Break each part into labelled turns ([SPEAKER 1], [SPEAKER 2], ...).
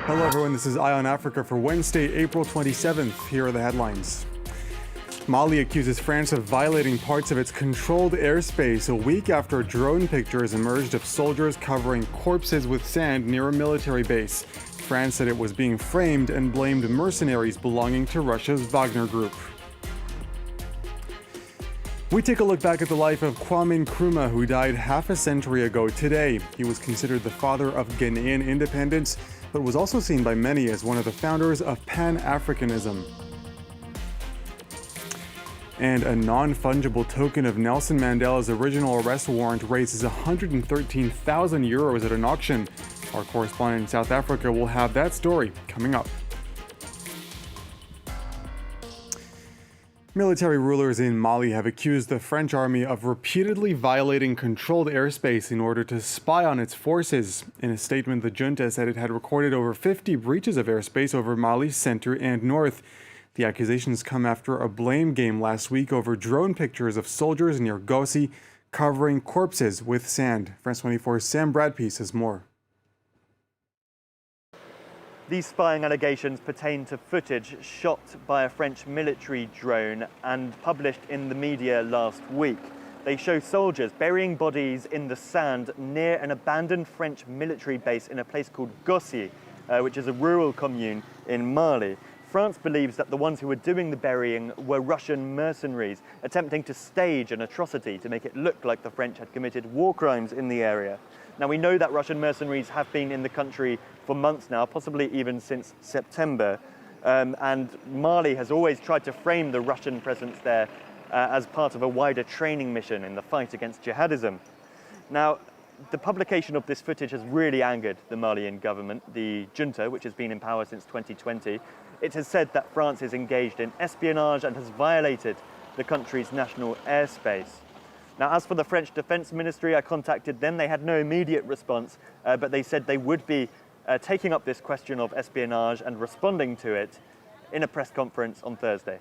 [SPEAKER 1] Hello everyone, this is Eye on Africa for Wednesday, April 27th. Here are the headlines. Mali accuses France of violating parts of its controlled airspace a week after drone pictures emerged of soldiers covering corpses with sand near a military base. France said it was being framed and blamed mercenaries belonging to Russia's Wagner Group. We take a look back at the life of Kwame Nkrumah, who died half a century ago today. He was considered the father of Ghanaian independence, but was also seen by many as one of the founders of Pan-Africanism. And a non-fungible token of Nelson Mandela's original arrest warrant raises 113,000 euros at an auction. Our correspondent in South Africa will have that story coming up. Military rulers in Mali have accused the French army of repeatedly violating controlled airspace in order to spy on its forces. In a statement, the junta said it had recorded over 50 breaches of airspace over Mali's center and north. The accusations come after a blame game last week over drone pictures of soldiers near Gossi covering corpses with sand. France 24's Sam Bradpe says more.
[SPEAKER 2] These spying allegations pertain to footage shot by a French military drone and published in the media last week. They show soldiers burying bodies in the sand near an abandoned French military base in a place called Gossi, which is a rural commune in Mali. France believes that the ones who were doing the burying were Russian mercenaries, attempting to stage an atrocity to make it look like the French had committed war crimes in the area. Now, we know that Russian mercenaries have been in the country for months now, possibly even since September, and Mali has always tried to frame the Russian presence there as part of a wider training mission in the fight against jihadism. Now, the publication of this footage has really angered the Malian government, the junta, which has been in power since 2020. It has said that France is engaged in espionage and has violated the country's national airspace. Now, as for the French Defense Ministry, I contacted them. They had no immediate response, but they said they would be taking up this question of espionage and responding to it in a press conference on Thursday.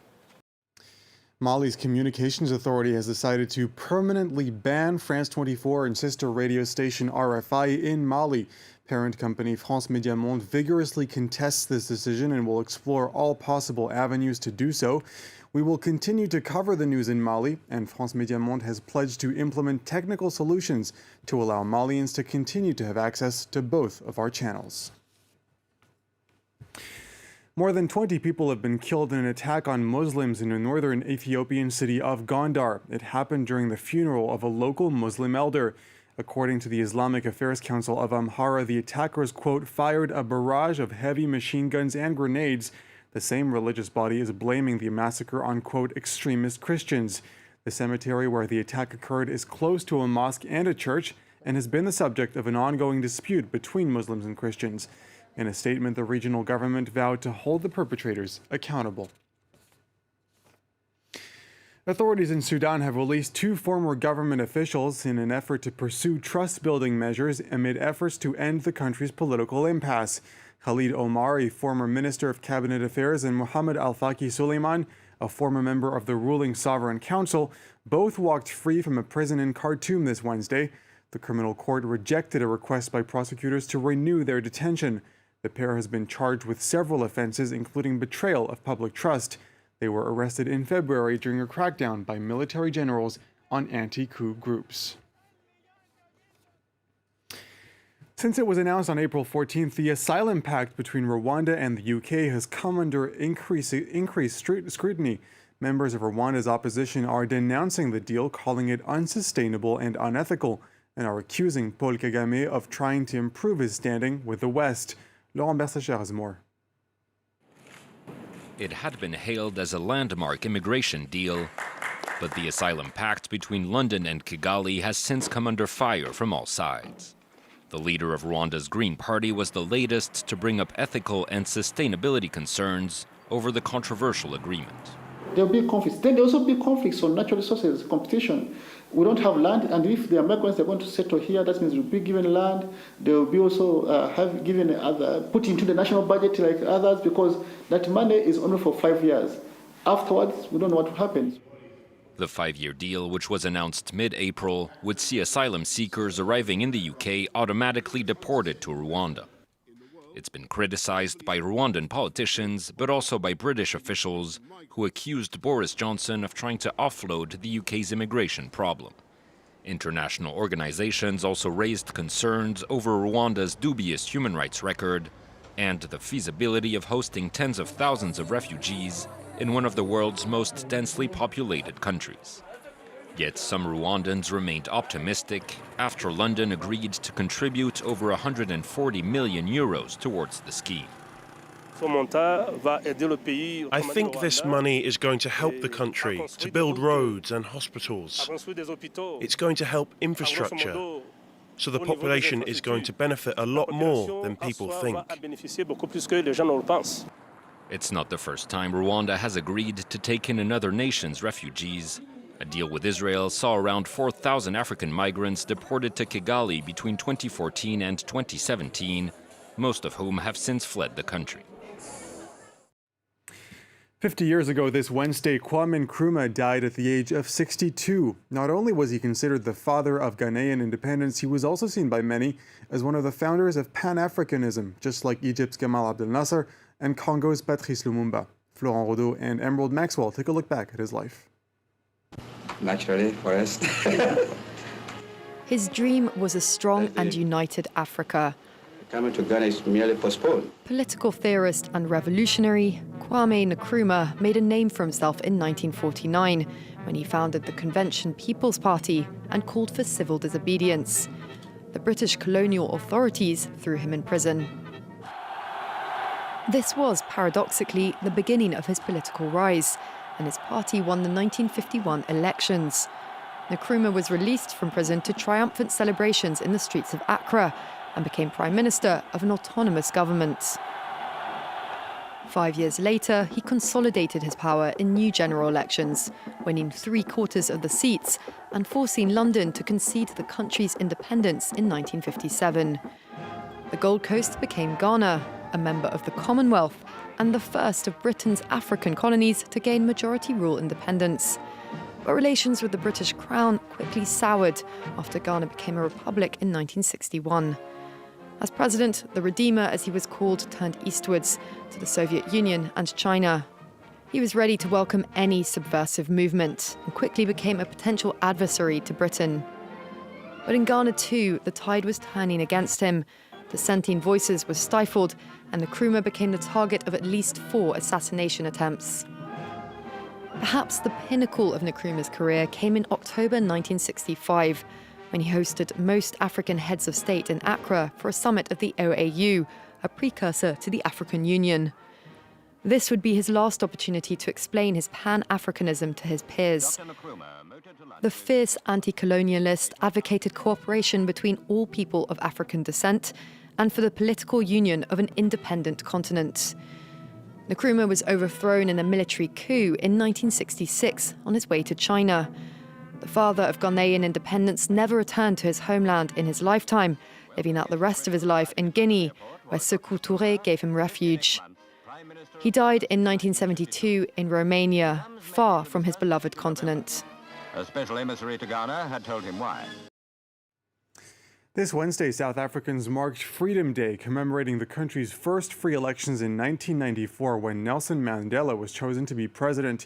[SPEAKER 1] Mali's Communications Authority has decided to permanently ban France 24 and sister radio station RFI in Mali. Parent company France Médias Monde vigorously contests this decision and will explore all possible avenues to do so. We will continue to cover the news in Mali, and France Médias Monde has pledged to implement technical solutions to allow Malians to continue to have access to both of our channels. More than 20 people have been killed in an attack on Muslims in the northern Ethiopian city of Gondar. It happened during the funeral of a local Muslim elder. According to the Islamic Affairs Council of Amhara, the attackers, quote, fired a barrage of heavy machine guns and grenades. The same religious body is blaming the massacre on, quote, extremist Christians. The cemetery where the attack occurred is close to a mosque and a church and has been the subject of an ongoing dispute between Muslims and Christians. In a statement, the regional government vowed to hold the perpetrators accountable. Authorities in Sudan have released 2 former government officials in an effort to pursue trust-building measures amid efforts to end the country's political impasse. Khalid Omar, a former Minister of Cabinet Affairs, and Mohammed Al-Faki Suleiman, a former member of the ruling Sovereign Council, both walked free from a prison in Khartoum this Wednesday. The criminal court rejected a request by prosecutors to renew their detention. The pair has been charged with several offenses, including betrayal of public trust. They were arrested in February during a crackdown by military generals on anti-coup groups. Since it was announced on April 14th, the asylum pact between Rwanda and the UK has come under increased scrutiny. Members of Rwanda's opposition are denouncing the deal, calling it unsustainable and unethical, and are accusing Paul Kagame of trying to improve his standing with the West. Laurent Bersacher has more.
[SPEAKER 3] It had been hailed as a landmark immigration deal, but the asylum pact between London and Kigali has since come under fire from all sides. The leader of Rwanda's Green Party was the latest to bring up ethical and sustainability concerns over the controversial agreement.
[SPEAKER 4] There will be conflicts. Then there will also be conflicts on natural resources, competition. We don't have land, and if the Americans are going to settle here, that means we'll be given land. They will be also put into the national budget like others, because that money is only for 5 years. Afterwards, we don't know what will happen.
[SPEAKER 3] The 5-year deal, which was announced mid-April, would see asylum seekers arriving in the UK automatically deported to Rwanda. It's been criticized by Rwandan politicians, but also by British officials who accused Boris Johnson of trying to offload the UK's immigration problem. International organizations also raised concerns over Rwanda's dubious human rights record and the feasibility of hosting tens of thousands of refugees in one of the world's most densely populated countries. Yet some Rwandans remained optimistic after London agreed to contribute over 140 million euros towards the scheme.
[SPEAKER 5] I think this money is going to help the country to build roads and hospitals. It's going to help infrastructure, so the population is going to benefit a lot more than people think.
[SPEAKER 3] It's not the first time Rwanda has agreed to take in another nation's refugees. A deal with Israel saw around 4,000 African migrants deported to Kigali between 2014 and 2017, most of whom have since fled the country.
[SPEAKER 1] 50 years ago this Wednesday, Kwame Nkrumah died at the age of 62. Not only was he considered the father of Ghanaian independence, he was also seen by many as one of the founders of Pan-Africanism, just like Egypt's Gamal Abdel Nasser and Congo's Patrice Lumumba. Florent Rodeau and Emerald Maxwell take a look back at his life.
[SPEAKER 6] Naturally, forest.
[SPEAKER 7] His dream was a strong and united Africa.
[SPEAKER 6] Coming to Ghana is merely postponed.
[SPEAKER 7] Political theorist and revolutionary, Kwame Nkrumah made a name for himself in 1949 when he founded the Convention People's Party and called for civil disobedience. The British colonial authorities threw him in prison. This was, paradoxically, the beginning of his political rise, and his party won the 1951 elections. Nkrumah was released from prison to triumphant celebrations in the streets of Accra and became Prime Minister of an autonomous government. 5 years later, he consolidated his power in new general elections, winning 3/4 of the seats and forcing London to concede the country's independence in 1957. The Gold Coast became Ghana, a member of the Commonwealth, and the first of Britain's African colonies to gain majority rule independence. But relations with the British Crown quickly soured after Ghana became a republic in 1961. As president, the Redeemer, as he was called, turned eastwards to the Soviet Union and China. He was ready to welcome any subversive movement and quickly became a potential adversary to Britain. But in Ghana too, the tide was turning against him. Dissenting voices were stifled, and Nkrumah became the target of at least 4 assassination attempts. Perhaps the pinnacle of Nkrumah's career came in October 1965, when he hosted most African heads of state in Accra for a summit of the OAU, a precursor to the African Union. This would be his last opportunity to explain his Pan-Africanism to his peers. The fierce anti-colonialist advocated cooperation between all people of African descent and for the political union of an independent continent. Nkrumah was overthrown in a military coup in 1966 on his way to China. The father of Ghanaian independence never returned to his homeland in his lifetime, living out the rest of his life in Guinea, where Sékou Touré gave him refuge. He died in 1972 in Romania, far from his beloved continent.
[SPEAKER 8] A special emissary to Ghana had told him why.
[SPEAKER 1] This Wednesday, South Africans marked Freedom Day, commemorating the country's first free elections in 1994 when Nelson Mandela was chosen to be president.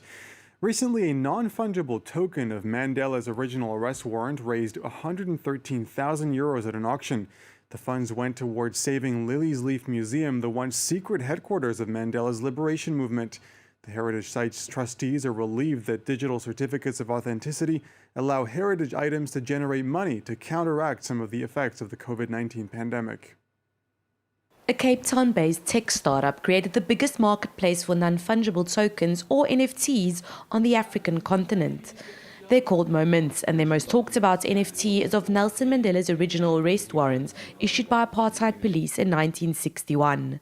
[SPEAKER 1] Recently, a non-fungible token of Mandela's original arrest warrant raised 113,000 euros at an auction. The funds went towards saving Liliesleaf Museum, the once secret headquarters of Mandela's liberation movement. The heritage site's trustees are relieved that digital certificates of authenticity allow heritage items to generate money to counteract some of the effects of the COVID-19 pandemic.
[SPEAKER 9] A Cape Town-based tech startup created the biggest marketplace for non-fungible tokens, or NFTs, on the African continent. They're called Moments, and their most talked about NFT is of Nelson Mandela's original arrest warrant issued by apartheid police in 1961.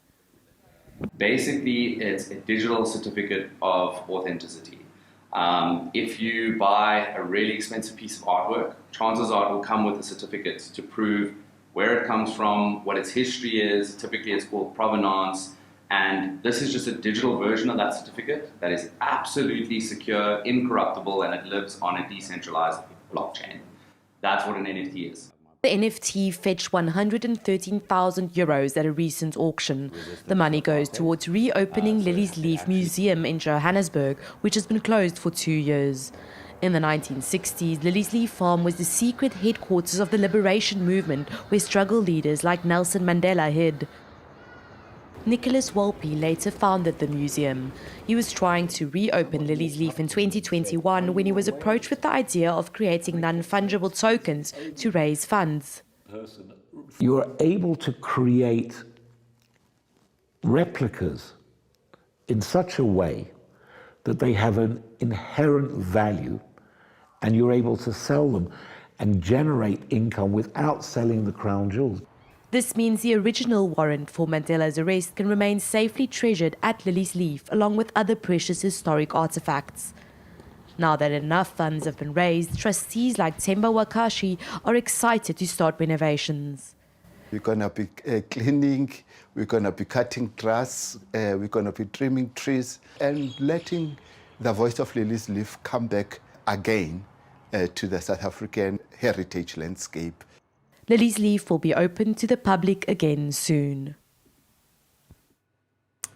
[SPEAKER 10] Basically, it's a digital certificate of authenticity. If you buy a really expensive piece of artwork, chances are it will come with a certificate to prove where it comes from, what its history is. Typically it's called provenance, and this is just a digital version of that certificate that is absolutely secure, incorruptible, and it lives on a decentralized blockchain. That's what an NFT is.
[SPEAKER 9] The NFT fetched 113,000 euros at a recent auction. The money goes towards reopening Liliesleaf Museum in Johannesburg, which has been closed for 2 years. In the 1960s, Liliesleaf Farm was the secret headquarters of the liberation movement, where struggle leaders like Nelson Mandela hid. Nicholas Walpe later founded the museum. He was trying to reopen Liliesleaf in 2021 when he was approached with the idea of creating non-fungible tokens to raise funds.
[SPEAKER 11] You are able to create replicas in such a way that they have an inherent value, and you're able to sell them and generate income without selling the crown jewels.
[SPEAKER 9] This means the original warrant for Mandela's arrest can remain safely treasured at Liliesleaf, along with other precious historic artifacts. Now that enough funds have been raised, trustees like Themba Wakashi are excited to start renovations.
[SPEAKER 12] We're going to be cleaning, we're going to be cutting grass, we're going to be trimming trees and letting the voice of Liliesleaf come back again to the South African heritage landscape.
[SPEAKER 9] Liliesleaf will be open to the public again soon.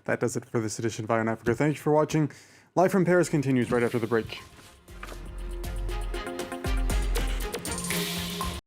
[SPEAKER 1] That does it for this edition of Eye on Africa. Thank you for watching. Live from Paris continues right after the break.